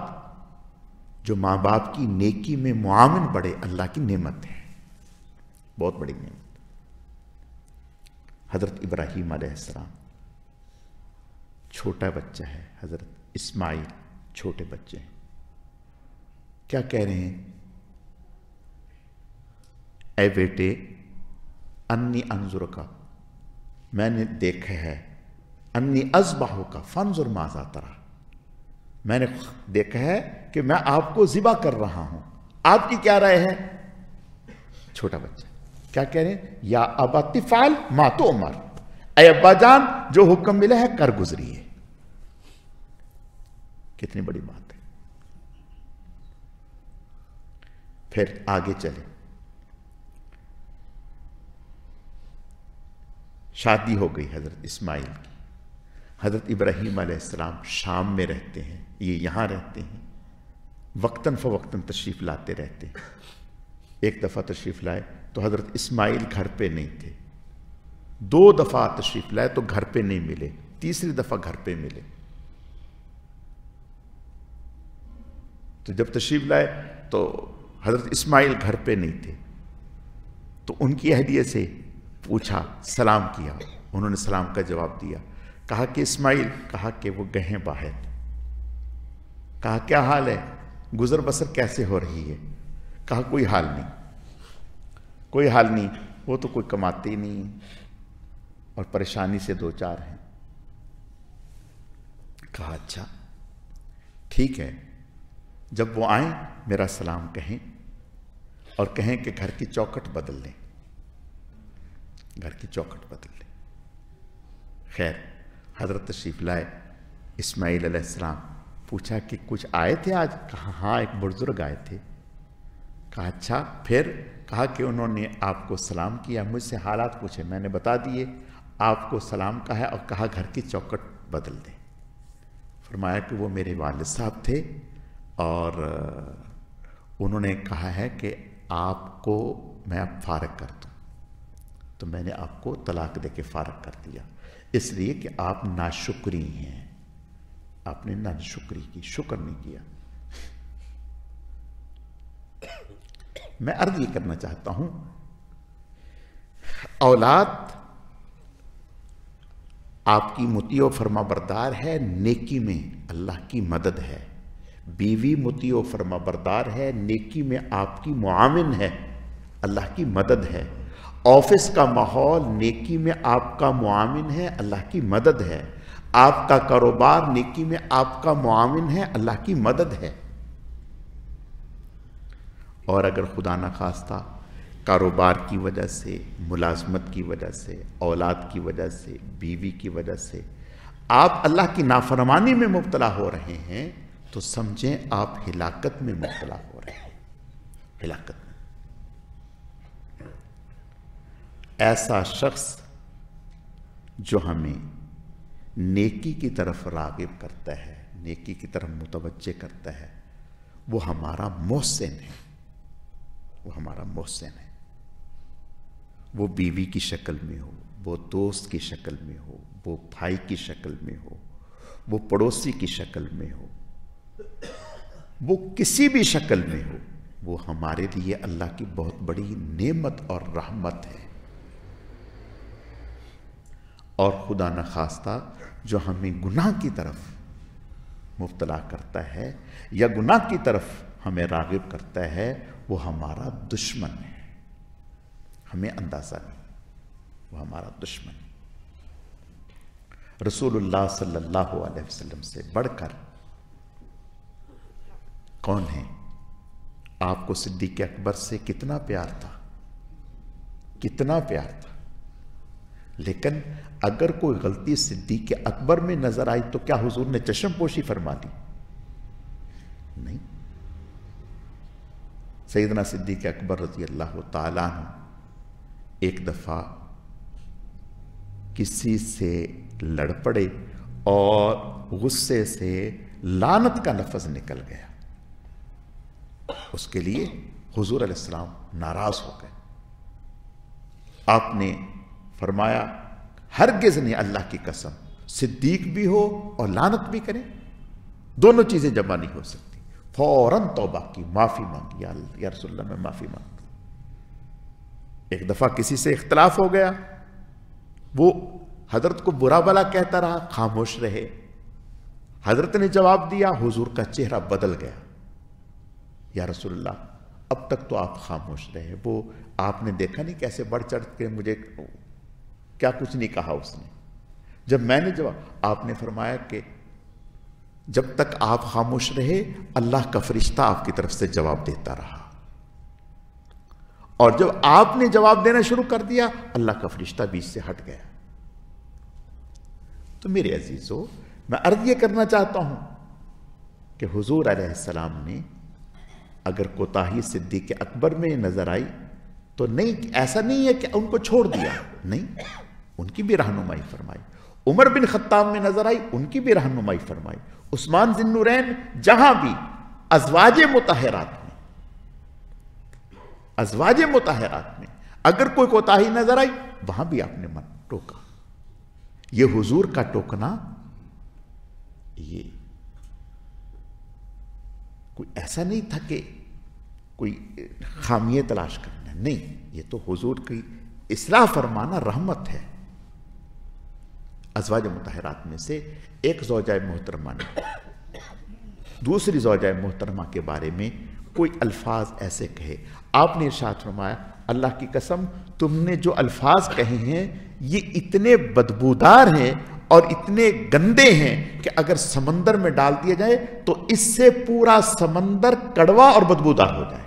جو ماں باپ کی نیکی میں معاون بڑھے، اللہ کی نعمت ہے، بہت بڑی نعمت. حضرت ابراہیم علیہ السلام چھوٹا بچہ ہے، حضرت اسماعیل چھوٹے بچے ہیں. کیا کہہ رہے ہیں؟ اے بیٹے انی انظرک، میں نے دیکھا ہے، انی اذبحک فانظر ماذا تری، میں نے دیکھا ہے کہ میں آپ کو ذبح کر رہا ہوں، آپ کی کیا رائے ہے؟ چھوٹا بچہ کیا کہہ رہے ہیں؟ یا ابت افعل ما تؤمر، اے ابا جان جو حکم ملا ہے کر گزریے. کتنی بڑی بات ہے. پھر آگے چلے، شادی ہو گئی حضرت اسماعیل کی. حضرت ابراہیم علیہ السلام شام میں رہتے ہیں، یہ یہاں رہتے ہیں، وقتاً فوقتاً تشریف لاتے رہتے ہیں۔ ایک دفعہ تشریف لائے تو حضرت اسماعیل گھر پہ نہیں تھے، 2 دفعہ تشریف لائے تو گھر پہ نہیں ملے، تیسری دفعہ گھر پہ ملے۔ تو جب تشریف لائے تو حضرت اسماعیل گھر پہ نہیں تھے، تو ان کی اہلیہ سے پوچھا، سلام کیا، انہوں نے سلام کا جواب دیا، کہا کہ اسماعیل، کہا کہ وہ گئے ہیں باہر، کہا کیا حال ہے، گزر بسر کیسے ہو رہی ہے، کہا کوئی حال نہیں، کوئی حال نہیں، وہ تو کوئی کماتے ہی نہیں اور پریشانی سے 2-4 ہیں۔ کہا اچھا ٹھیک ہے، جب وہ آئیں میرا سلام کہیں اور کہیں کہ گھر کی چوکھٹ بدل لیں، گھر کی چوکھٹ بدل لیں۔ خیر حضرت تشریف لائے، اسماعیل علیہ السلام، پوچھا کہ کچھ آئے تھے آج، کہا ہاں ایک بزرگ آئے تھے، کہا اچھا پھر، کہا کہ انہوں نے آپ کو سلام کیا، مجھ سے حالات پوچھے، میں نے بتا دیے، آپ کو سلام کہا ہے اور کہا گھر کی چوکھٹ بدل دیں۔ فرمایا کہ وہ میرے والد صاحب تھے اور انہوں نے کہا ہے کہ آپ کو میں اب فارغ کر دوں، تو میں نے آپ کو طلاق دے کے فارغ کر دیا، اس لیے کہ آپ ناشکری ہیں، آپ نے ناشکری کی، شکر نہیں کیا۔ میں عرض یہ کرنا چاہتا ہوں، اولاد آپ کی مطیع و فرما بردار ہے، نیکی میں اللہ کی مدد ہے، بیوی مطیع و فرما بردار ہے، نیکی میں آپ کی معاون ہے، اللہ کی مدد ہے، آفس کا ماحول نیکی میں آپ کا معاون ہے، اللہ کی مدد ہے، آپ کا کاروبار نیکی میں آپ کا معاون ہے، اللہ کی مدد ہے۔ اور اگر خدا نخواستہ کاروبار کی وجہ سے، ملازمت کی وجہ سے، اولاد کی وجہ سے، بیوی کی وجہ سے آپ اللہ کی نافرمانی میں مبتلا ہو رہے ہیں تو سمجھیں آپ ہلاکت میں مبتلا ہو رہے ہیں، ہلاکت میں۔ ایسا شخص جو ہمیں نیکی کی طرف راغب کرتا ہے، نیکی کی طرف متوجہ کرتا ہے، وہ ہمارا محسن ہے، وہ ہمارا محسن ہے۔ وہ بیوی کی شکل میں ہو، وہ دوست کی شکل میں ہو، وہ بھائی کی شکل میں ہو، وہ پڑوسی کی شکل میں ہو، وہ کسی بھی شکل میں ہو، وہ ہمارے لیے اللہ کی بہت بڑی نعمت اور رحمت ہے۔ اور خدا نخواستہ جو ہمیں گناہ کی طرف مبتلا کرتا ہے یا گناہ کی طرف ہمیں راغب کرتا ہے، وہ ہمارا دشمن ہے، ہمیں اندازہ نہیں، وہ ہمارا دشمن ہے۔ رسول اللہ صلی اللہ علیہ وسلم سے بڑھ کر کون ہے؟ آپ کو صدیق اکبر سے کتنا پیار تھا، کتنا پیار تھا، لیکن اگر کوئی غلطی صدیق اکبر میں نظر آئی تو کیا حضور نے چشم پوشی فرما دی؟ نہیں۔ سیدنا صدیق اکبر رضی اللہ تعالیٰ عنہ ایک دفعہ کسی سے لڑ پڑے اور غصے سے لعنت کا لفظ نکل گیا، اس کے لیے حضور علیہ السلام ناراض ہو گئے۔ آپ نے فرمایا ہرگز نہیں، اللہ کی قسم، صدیق بھی ہو اور لعنت بھی کریں، دونوں چیزیں جمع نہیں ہو سکتی۔ فوراً توبہ کی، معافی مانگی، یا رسول اللہ میں معافی مانگتا ہوں۔ ایک دفعہ کسی سے اختلاف ہو گیا، وہ حضرت کو برا بھلا کہتا رہا، خاموش رہے، حضرت نے جواب دیا، حضور کا چہرہ بدل گیا، یا رسول اللہ اب تک تو آپ خاموش رہے، وہ آپ نے دیکھا نہیں کیسے بڑھ چڑھ کے مجھے کیا کچھ نہیں کہا اس نے، جب میں نے جواب، آپ نے فرمایا کہ جب تک آپ خاموش رہے اللہ کا فرشتہ آپ کی طرف سے جواب دیتا رہا، اور جب آپ نے جواب دینا شروع کر دیا اللہ کا فرشتہ بیچ سے ہٹ گیا۔ تو میرے عزیزو، میں عرض یہ کرنا چاہتا ہوں کہ حضور علیہ السلام نے اگر کوتاہی صدیق اکبر میں نظر آئی تو نہیں، ایسا نہیں ہے کہ ان کو چھوڑ دیا، نہیں، ان کی بھی رہنمائی فرمائی، عمر بن خطاب میں نظر آئی، ان کی بھی رہنمائی فرمائی، عثمان ذی النورین جہاں بھی ازواج مطہرات میں اگر کوئی کوتاہی نظر آئی وہاں بھی آپ نے من ٹوکا. یہ حضور کا ٹوکنا یہ کوئی ایسا نہیں تھا کہ کوئی خامیے تلاش کرنا، نہیں، یہ تو حضور کی اصلاح فرمانا رحمت ہے. ازواج مطہرات میں سے ایک زوجہ محترمہ نے دوسری زوجہ محترمہ کے بارے میں کوئی الفاظ ایسے کہے، آپ نے ارشاد فرمایا اللہ کی قسم تم نے جو الفاظ کہے ہیں یہ اتنے بدبودار ہیں اور اتنے گندے ہیں کہ اگر سمندر میں ڈال دیا جائے تو اس سے پورا سمندر کڑوا اور بدبودار ہو جائے.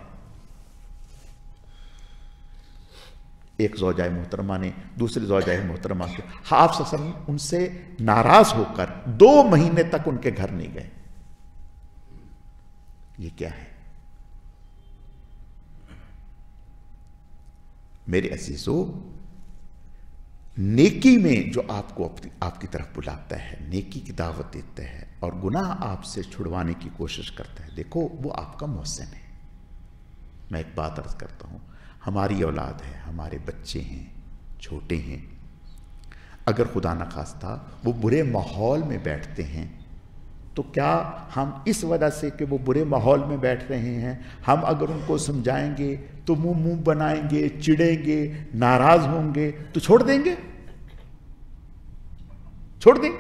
ایک زوجہ محترمہ نے دوسری زوجہ محترمہ کو، آپ صلی اللہ علیہ وسلم ان سے ناراض ہو کر 2 مہینے تک ان کے گھر نہیں گئے. یہ کیا ہے؟ میرے عزیزو، نیکی میں جو آپ کو آپ کی طرف بلاتا ہے، نیکی کی دعوت دیتا ہے اور گناہ آپ سے چھڑوانے کی کوشش کرتا ہے، دیکھو وہ آپ کا محسن ہے. میں ایک بات عرض کرتا ہوں، ہماری اولاد ہے، ہمارے بچے ہیں، چھوٹے ہیں، اگر خدا نخواستہ وہ برے ماحول میں بیٹھتے ہیں تو کیا ہم اس وجہ سے کہ وہ برے ماحول میں بیٹھ رہے ہیں ہم اگر ان کو سمجھائیں گے تو منہ بنائیں گے، چڑیں گے، ناراض ہوں گے تو چھوڑ دیں گے؟ چھوڑ دیں.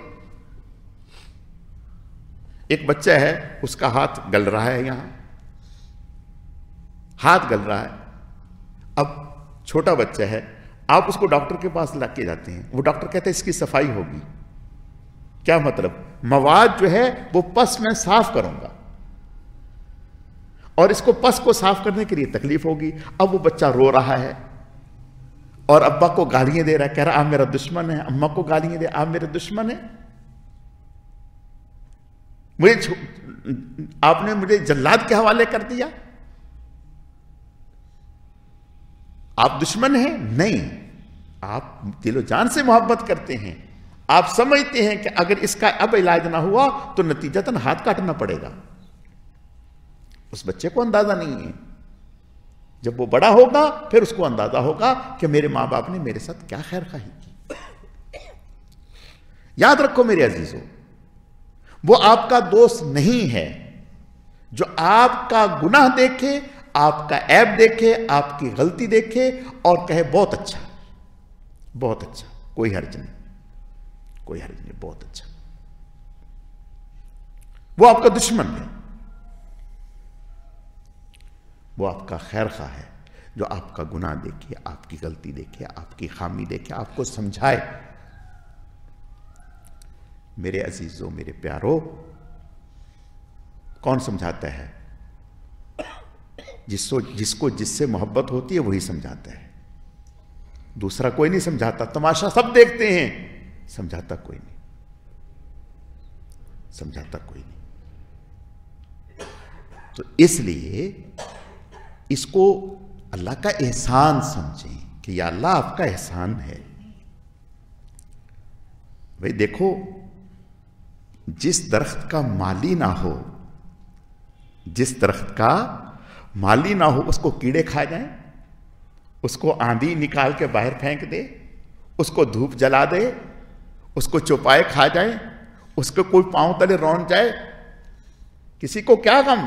ایک بچہ ہے، اس کا ہاتھ گل رہا ہے، یہاں ہاتھ گل رہا ہے. اب چھوٹا بچہ ہے، آپ اس کو ڈاکٹر کے پاس لا کے جاتے ہیں، وہ ڈاکٹر کہتا ہے اس کی صفائی ہوگی. کیا مطلب؟ مواد جو ہے وہ پس میں صاف کروں گا اور اس کو پس کو صاف کرنے کے لیے تکلیف ہوگی. اب وہ بچہ رو رہا ہے اور ابا کو گالیاں دے رہا ہے، کہہ رہا آپ میرا دشمن ہے، اماں کو گالیاں دے آپ میرے دشمن ہیں، آپ نے مجھے جلاد کے حوالے کر دیا، آپ دشمن ہیں؟ نہیں، آپ دل و جان سے محبت کرتے ہیں. آپ سمجھتے ہیں کہ اگر اس کا اب علاج نہ ہوا تو نتیجتاً ہاتھ کاٹنا پڑے گا. اس بچے کو اندازہ نہیں ہے. جب وہ بڑا ہوگا پھر اس کو اندازہ ہوگا کہ میرے ماں باپ نے میرے ساتھ کیا خیر خواہی کی. یاد رکھو میرے عزیزو، وہ آپ کا دوست نہیں ہے جو آپ کا گناہ دیکھے، آپ کا عیب دیکھے، آپ کی غلطی دیکھے اور کہے بہت اچھا، بہت اچھا، کوئی حرج نہیں، کوئی حرج نہیں، بہت اچھا. وہ آپ کا دشمن ہے. وہ آپ کا خیر خواہ ہے جو آپ کا گناہ دیکھے، آپ کی غلطی دیکھے، آپ کی خامی دیکھے، آپ کو سمجھائے. میرے عزیزوں، میرے پیارو، کون سمجھاتا ہے؟ جس کو جس سے محبت ہوتی ہے وہی سمجھاتا ہے. دوسرا کوئی نہیں سمجھاتا. تماشا سب دیکھتے ہیں، سمجھاتا کوئی نہیں، سمجھاتا کوئی نہیں. تو اس لیے اس کو اللہ کا احسان سمجھیں کہ یا اللہ آپ کا احسان ہے. بھئی دیکھو، جس درخت کا مالی نہ ہو، جس درخت کا مالی نہ ہو اس کو کیڑے کھا جائیں، اس کو آندھی نکال کے باہر پھینک دے، اس کو دھوپ جلا دے، اس کو چوپائے کھا جائیں، اس کو کوئی پاؤں تلے رون جائے، کسی کو کیا غم؟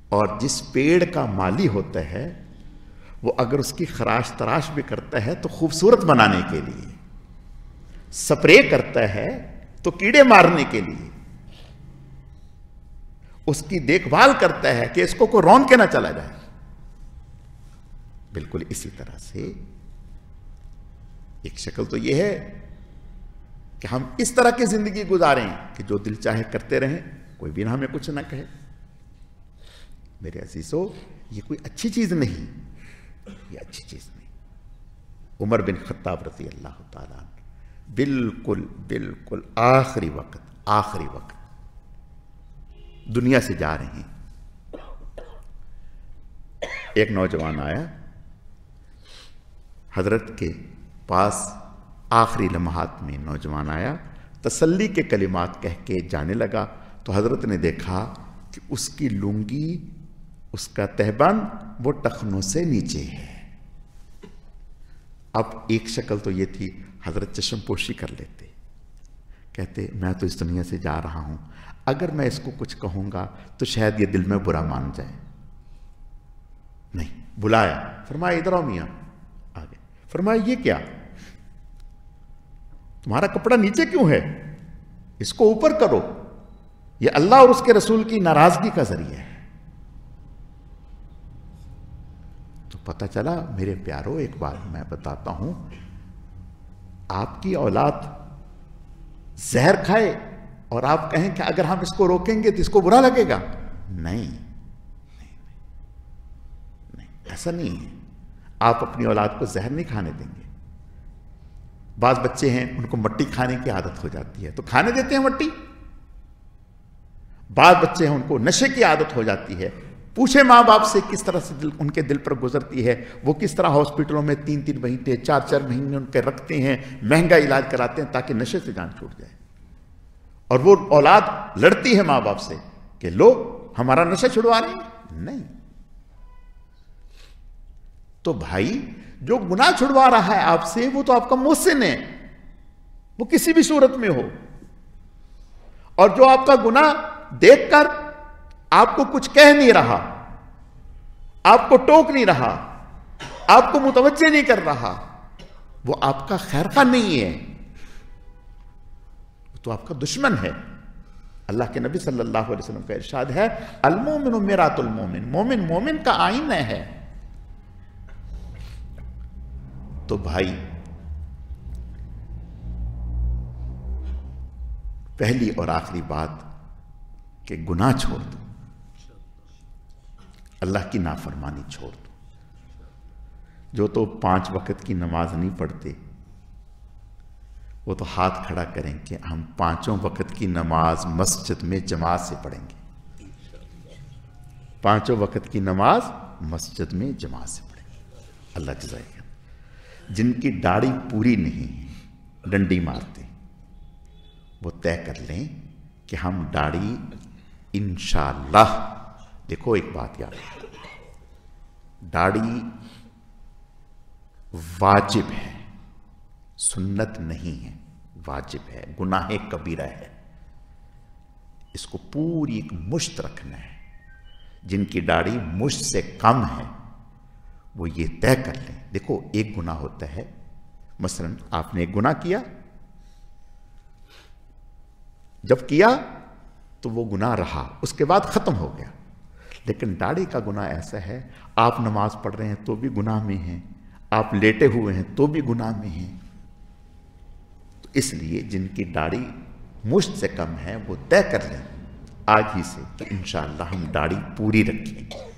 اور جس پیڑ کا مالی ہوتا ہے وہ اگر اس کی خراش تراش بھی کرتا ہے تو خوبصورت بنانے کے لیے، سپرے کرتا ہے تو کیڑے مارنے کے لیے، اس کی دیکھ بھال کرتا ہے کہ اس کو کوئی رون کے نہ چلا جائے. بالکل اسی طرح سے ایک شکل تو یہ ہے کہ ہم اس طرح کی زندگی گزاریں کہ جو دل چاہے کرتے رہیں، کوئی بھی نہ ہمیں کچھ نہ کہے. میرے عزیزو، یہ کوئی اچھی چیز نہیں، یہ اچھی چیز نہیں. عمر بن خطاب رضی اللہ تعالیٰ عنہ بالکل بالکل آخری وقت دنیا سے جا رہے ہیں. ایک نوجوان آیا حضرت کے پاس آخری لمحات میں نوجوان آیا، تسلی کے کلمات کہہ کے جانے لگا تو حضرت نے دیکھا کہ اس کی لنگی، اس کا تہبند وہ ٹخنوں سے نیچے ہے۔ اب ایک شکل تو یہ تھی، حضرت چشم پوشی کر لیتے، کہتے میں تو اس دنیا سے جا رہا ہوں، اگر میں اس کو کچھ کہوں گا تو شاید یہ دل میں برا مان جائے۔ نہیں، بلایا، فرمایا ادھر آؤ میاں، آگے فرمایا یہ کیا، تمہارا کپڑا نیچے کیوں ہے، اس کو اوپر کرو، یہ اللہ اور اس کے رسول کی ناراضگی کا ذریعہ ہے۔ تو پتہ چلا میرے پیاروں، ایک بات میں بتاتا ہوں، آپ کی اولاد زہر کھائے اور آپ کہیں کہ اگر ہم اس کو روکیں گے تو اس کو برا لگے گا، نہیں، ایسا نہیں ہے۔ آپ اپنی اولاد کو زہر نہیں کھانے دیں گے۔ بعض بچے ہیں ان کو مٹی کھانے کی عادت ہو جاتی ہے تو کھانے دیتے ہیں مٹی، بعض بچے ہیں ان کو نشے کی عادت ہو جاتی ہے، پوچھے ماں باپ سے کس طرح سے ان کے دل پر گزرتی ہے، وہ کس طرح ہاسپٹلوں میں 3 مہینے 4 مہینے ان کے رکھتے ہیں، مہنگا علاج کراتے ہیں تاکہ نشے سے جان چھوٹ جائے، اور وہ اولاد لڑتی ہے ماں باپ سے کہ لو ہمارا نشہ چھڑوا رہے ہیں، نہیں۔ تو بھائی جو گناہ چھڑوا رہا ہے آپ سے وہ تو آپ کا محسن ہے، وہ کسی بھی صورت میں ہو، اور جو آپ کا گناہ دیکھ کر آپ کو کچھ کہہ نہیں رہا، آپ کو ٹوک نہیں رہا، آپ کو متوجہ نہیں کر رہا، وہ آپ کا خیر خواہ نہیں ہے، وہ تو آپ کا دشمن ہے۔ اللہ کے نبی صلی اللہ علیہ وسلم کا ارشاد ہے، المومن میرات المومن، مومن مومن کا آئینہ ہے۔ تو بھائی پہلی اور آخری بات کہ گناہ چھوڑ دو، اللہ کی نافرمانی چھوڑ دو۔ جو تو 5 وقت کی نماز نہیں پڑھتے وہ تو ہاتھ کھڑا کریں کہ ہم 5 وقت کی نماز مسجد میں جماعت سے پڑھیں گے، 5 وقت کی نماز مسجد میں جماعت سے پڑھیں گے، اللہ جزائے گا۔ جن کی داڑھی پوری نہیں، ڈنڈی مارتے، وہ طے کر لیں کہ ہم داڑھی انشاءاللہ، دیکھو ایک بات یاد ہے، داڑھی واجب ہے، سنت نہیں ہے، واجب ہے، گناہ کبیرہ ہے، اس کو پوری ایک مشت رکھنا ہے۔ جن کی داڑھی مشت سے کم ہے وہ یہ طے کر لیں، دیکھو ایک گناہ ہوتا ہے، مثلا آپ نے ایک گناہ کیا، جب کیا تو وہ گناہ رہا، اس کے بعد ختم ہو گیا، لیکن داڑھی کا گناہ ایسا ہے، آپ نماز پڑھ رہے ہیں تو بھی گناہ میں ہیں، آپ لیٹے ہوئے ہیں تو بھی گناہ میں ہیں۔ تو اس لیے جن کی داڑھی مشت سے کم ہے وہ طے کر لیں آج ہی سے کہ انشاءاللہ ہم داڑھی پوری رکھیں گے۔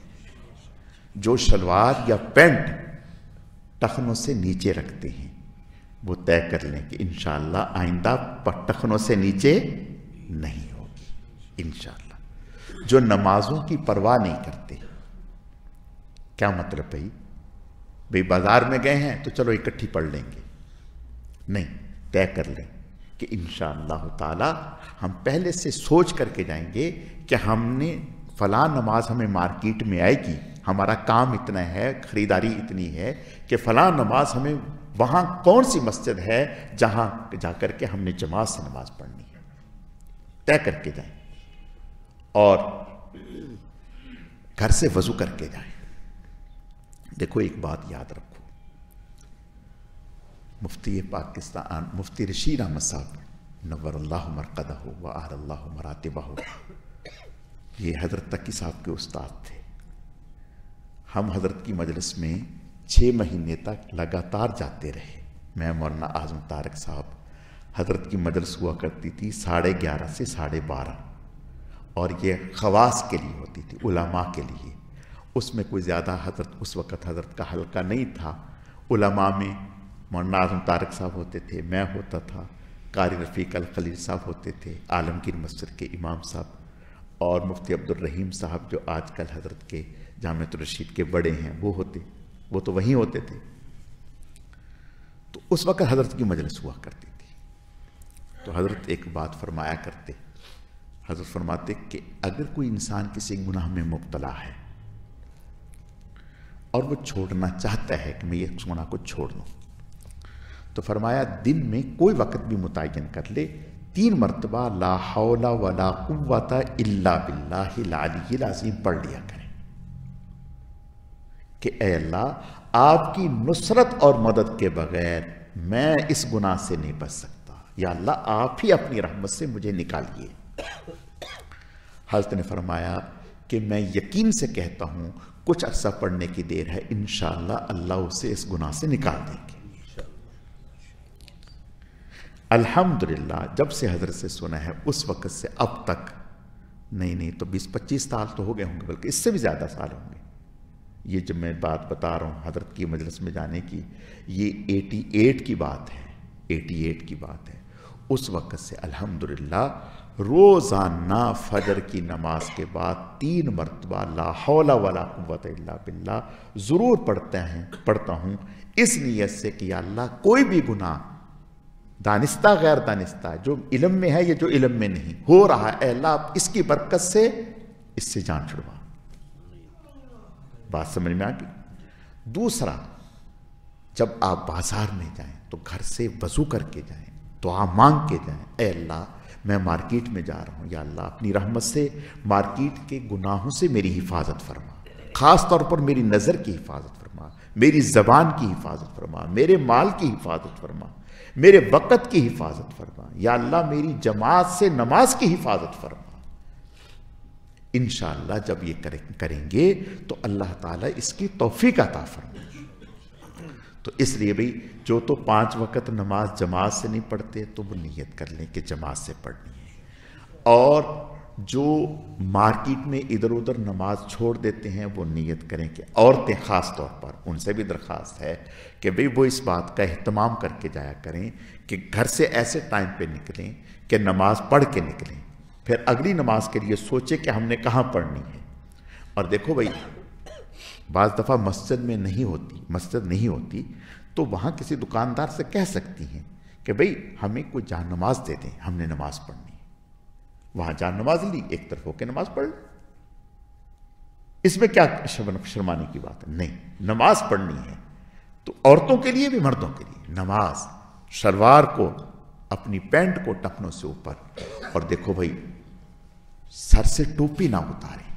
جو شلوار یا پینٹ ٹخنوں سے نیچے رکھتے ہیں وہ طے کر لیں کہ انشاءاللہ آئندہ ٹخنوں سے نیچے نہیں ہوگی انشاءاللہ۔ جو نمازوں کی پرواہ نہیں کرتے، کیا مطلب بھئی بازار میں گئے ہیں تو چلو اکٹھی پڑھ لیں گے، نہیں، طے کر لیں کہ انشاءاللہ تعالی ہم پہلے سے سوچ کر کے جائیں گے کہ ہم نے فلاں نماز ہمیں مارکیٹ میں آئے گی، ہمارا کام اتنا ہے، خریداری اتنی ہے کہ فلاں نماز ہمیں وہاں کون سی مسجد ہے جہاں جا کر کے ہم نے جماعت سے نماز پڑھنی ہے، طے کر کے جائیں، اور گھر سے وضو کر کے جائیں۔ دیکھو ایک بات یاد رکھو، مفتی پاکستان مفتی رشید احمد صاحب نور اللہ مرقدہ وآل اللہ مراتبہ، یہ حضرت تقی صاحب کے استاد تھے۔ ہم حضرت کی مجلس میں 6 مہینے تک لگاتار جاتے رہے، میں مولانا اعظم طارق صاحب، حضرت کی مجلس ہوا کرتی تھی 11:30 سے 12:30، اور یہ خواص کے لیے ہوتی تھی، علماء کے لیے، اس میں کوئی زیادہ اس وقت حضرت کا حلقہ نہیں تھا۔ علماء میں مولانا اعظم طارق صاحب ہوتے تھے، میں ہوتا تھا، قاری رفیق الخلیل صاحب ہوتے تھے، عالمگیر مسجد کے امام صاحب، اور مفتی عبد الرحیم صاحب جو آج کل حضرت کے جامعۃ الرشید کے بڑے ہیں وہ تو وہیں ہوتے تھے۔ تو اس وقت حضرت کی مجلس ہوا کرتی تھی. تو حضرت ایک بات فرمایا کرتے. حضرت فرماتے کہ اگر کوئی انسان کسی گناہ میں مبتلا ہے اور وہ چھوڑنا چاہتا ہے کہ میں یہ گناہ کو چھوڑ دوں، تو فرمایا دن میں کوئی وقت بھی متعین کر لے، 3 مرتبہ لا حول ولا قوت الا باللہ العلی العظیم پڑھ لیا کریں کہ اے اللہ آپ کی نصرت اور مدد کے بغیر میں اس گناہ سے نہیں بچ سکتا، یا اللہ آپ ہی اپنی رحمت سے مجھے نکالیے. حضرت نے فرمایا کہ میں یقین سے کہتا ہوں کچھ عرصہ پڑھنے کی دیر ہے، انشاءاللہ اللہ اسے اس گناہ سے نکال دیں گے. الحمدللہ جب سے حضرت سے سنا ہے اس وقت سے اب تک نہیں تو 20-25 سال تو ہو گئے ہوں گے، بلکہ اس سے بھی زیادہ سال ہوں گے. یہ جب میں بات بتا رہا ہوں حضرت کی مجلس میں جانے کی، یہ 88 کی بات ہے، 88 کی بات ہے. اس وقت سے الحمدللہ روزانہ فجر کی نماز کے بعد 3 مرتبہ لا حول ولا قوت الا باللہ ضرور پڑھتا ہوں، اس نیت سے کہ یا اللہ کوئی بھی گناہ دانستہ غیر دانستہ جو علم میں ہے یا جو علم میں نہیں ہو رہا ہے، اے اللہ آپ اس کی برکت سے اس سے جان چھڑوا. بات سمجھ میں آ گئی. دوسرا، جب آپ بازار میں جائیں تو گھر سے وضو کر کے جائیں، دعا مانگ کے جائیں، اے اللہ میں مارکیٹ میں جا رہا ہوں، یا اللہ اپنی رحمت سے مارکیٹ کے گناہوں سے میری حفاظت فرما، خاص طور پر میری نظر کی حفاظت فرما، میری زبان کی حفاظت فرما، میرے مال کی حفاظت فرما، میرے وقت کی حفاظت فرما، یا اللہ میری جماعت سے نماز کی حفاظت فرما. انشاءاللہ جب یہ کریں گے تو اللہ تعالیٰ اس کی توفیق عطا فرمائے. تو اس لیے بھئی جو تو 5 وقت نماز جماعت سے نہیں پڑھتے تو وہ نیت کر لیں کہ جماعت سے پڑھنی ہے، اور جو مارکیٹ میں ادھر ادھر نماز چھوڑ دیتے ہیں وہ نیت کریں کہ عورتیں خاص طور پر ان سے بھی درخواست ہے کہ بھئی وہ اس بات کا اہتمام کر کے جایا کریں کہ گھر سے ایسے ٹائم پہ نکلیں کہ نماز پڑھ کے نکلیں، پھر اگلی نماز کے لیے سوچے کہ ہم نے کہاں پڑھنی ہے. اور دیکھو بھئی بعض دفعہ مسجد نہیں ہوتی تو وہاں کسی دکاندار سے کہہ سکتی ہیں کہ بھئی ہمیں کوئی جان نماز دے دیں، ہم نے نماز پڑھنی ہے. وہاں جان نماز لی، ایک طرف ہو کے نماز پڑھ لی. اس میں کیا شرمانے کی بات ہے؟ نہیں، نماز پڑھنی ہے. تو عورتوں کے لیے بھی مردوں کے لیے نماز، شلوار کو اپنی پینٹ کو ٹخنوں سے اوپر، اور دیکھو بھئی سر سے ٹوپی نہ اتاریں.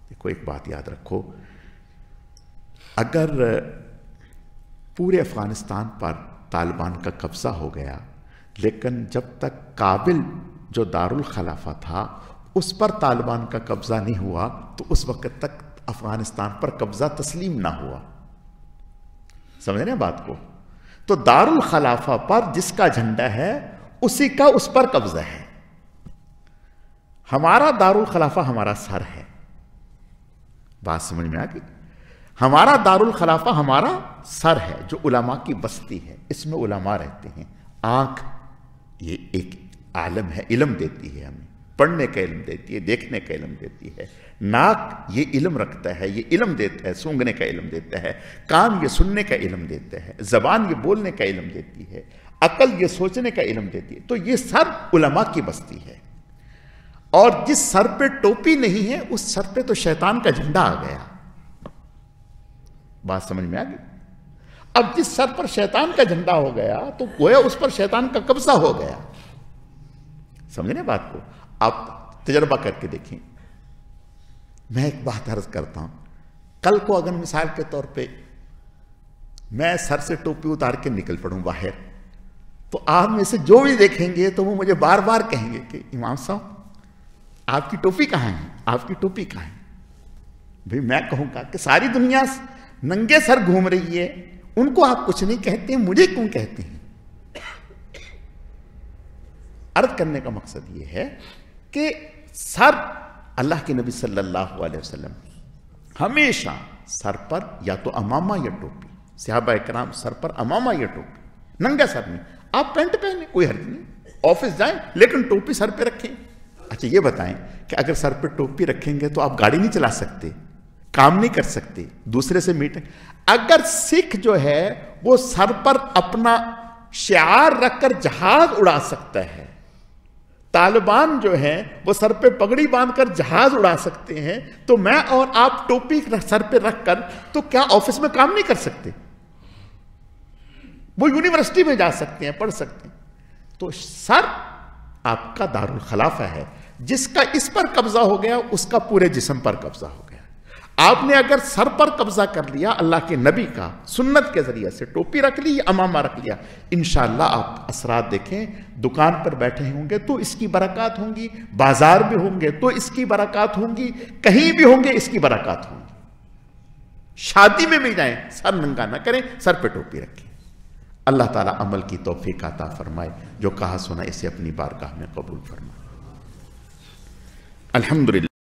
دیکھو ایک بات یاد رکھو، اگر پورے افغانستان پر طالبان کا قبضہ ہو گیا، لیکن جب تک کابل جو دارالخلافہ تھا اس پر طالبان کا قبضہ نہیں ہوا تو اس وقت تک افغانستان پر قبضہ تسلیم نہ ہوا. سمجھ رہے ہیں بات کو؟ تو دارالخلافہ پر جس کا جھنڈا ہے اسی کا اس پر قبضہ ہے. ہمارا دارالخلافہ ہمارا سر ہے. بات سمجھ میں آ گئی؟ ہمارا دارالخلافہ ہمارا سر ہے جو علماء کی بستی ہے، اس میں علماء رہتے ہیں. آنکھ یہ ایک عالم ہے، علم دیتی ہے ہمیں، پڑھنے کا علم دیتی ہے، دیکھنے کا علم دیتی ہے. ناک یہ علم رکھتا ہے، یہ علم دیتا ہے، سونگھنے کا علم دیتا ہے. کان یہ سننے کا علم دیتا ہے. زبان یہ بولنے کا علم دیتی ہے. عقل یہ سوچنے کا علم دیتی ہے. تو یہ سر علماء کی بستی ہے. اور جس سر پہ ٹوپی نہیں ہے اس سر پہ تو شیطان کا جھنڈا آ گیا. بات سمجھ میں آ گئی؟ اب جس سر پر شیطان کا جھنڈا ہو گیا تو گویا اس پر شیطان کا قبضہ ہو گیا. سمجھ رہے بات کو؟ آپ تجربہ کر کے دیکھیں. میں ایک بات عرض کرتا ہوں، کل کو اگر مثال کے طور پہ میں سر سے ٹوپی اتار کے نکل پڑوں باہر، تو آپ میں سے جو بھی دیکھیں گے تو وہ مجھے بار بار کہیں گے کہ امام صاحب آپ کی ٹوپی کہاں ہے؟ آپ کی ٹوپی کہاں ہے؟ بھئی میں کہوں گا کہ ساری دنیا ننگے سر گھوم رہی ہے، ان کو آپ کچھ نہیں کہتے ہیں، مجھے کیوں کہتے ہیں؟ عرض کرنے کا مقصد یہ ہے کہ سر، اللہ کے نبی صلی اللہ علیہ وسلم ہمیشہ سر پر یا تو امامہ یا ٹوپی، صحابہ اکرام سر پر امامہ یا ٹوپی، ننگا سر نہیں. آپ پینٹ پہنے کوئی حرج نہیں، آفس جائیں لیکن ٹوپی سر پہ رکھیں. اچھا یہ بتائیں کہ اگر سر پہ ٹوپی رکھیں گے تو آپ گاڑی نہیں چلا سکتے، کام نہیں کر سکتے، دوسرے سے میٹنگ. اگر سکھ جو ہے وہ سر پر اپنا شعار رکھ کر جہاز اڑا سکتا ہے، طالبان جو ہیں وہ سر پہ پگڑی باندھ کر جہاز اڑا سکتے ہیں، تو میں اور آپ ٹوپی سر پہ رکھ کر تو کیا آفس میں کام نہیں کر سکتے؟ وہ یونیورسٹی میں جا سکتے ہیں، پڑھ سکتے ہیں. تو سر آپ کا دارالخلافہ ہے. جس کا اس پر قبضہ ہو گیا اس کا پورے جسم پر قبضہ ہو گیا. آپ نے اگر سر پر قبضہ کر لیا اللہ کے نبی کا سنت کے ذریعے سے، ٹوپی رکھ لی، امامہ رکھ لیا، انشاءاللہ آپ اثرات دیکھیں. دکان پر بیٹھے ہوں گے تو اس کی برکات ہوں گی، بازار میں ہوں گے تو اس کی برکات ہوں گی، کہیں بھی ہوں گے اس کی برکات ہوں گی. شادی میں بھی جائیں سر ننگا نہ کریں، سر پہ ٹوپی رکھیں. اللہ تعالیٰ عمل کی توفیق عطا فرمائے. جو کہا سنا اسے اپنی بارگاہ میں قبول فرمائے. الحمدللہ.